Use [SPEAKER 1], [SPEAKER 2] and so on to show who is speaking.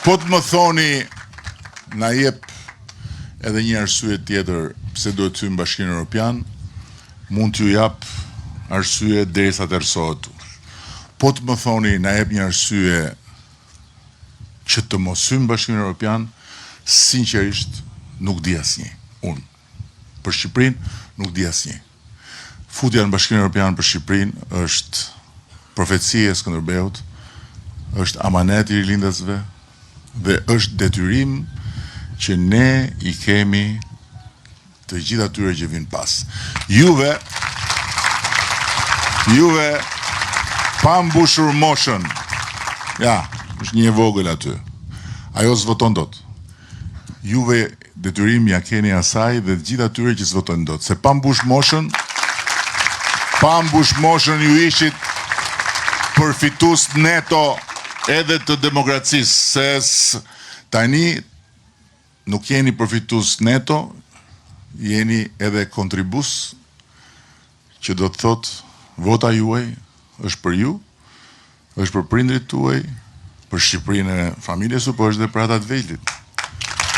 [SPEAKER 1] Po të më thoni, na jep edhe një arsye tjetër pse duhet të hyjmë Bashkinë Evropian, mund t'ju jap arsye derisa të erësohet. Po të më thoni, na jep një arsye që të mos hyjmë Bashkinë Evropian, sinqerisht nuk di asnjë. Unë për Shqipërinë nuk di asnjë. Futja në Bashkinë Evropian për Shqipërinë është profecia e Skënderbeut, është amanet i rilindasve dhe është detyrim që ne i kemi të gjithë atyre që vinë pas. Juve pa mbushur moshën, ja, është një vogël aty, ajo s'voton dot. Juve detyrim ja keni asaj dhe të gjithë atyre që s'votojnë dot, se pa mbush moshën ju ishit përfitus neto edhe të demokracisë, se tani nuk jeni përfitus neto, jeni edhe kontribus, që do të thot vota juaj është për ju, është për prindrit tuaj, për Shqipërinë e familjes, por është dhe për ata të vegjëlit.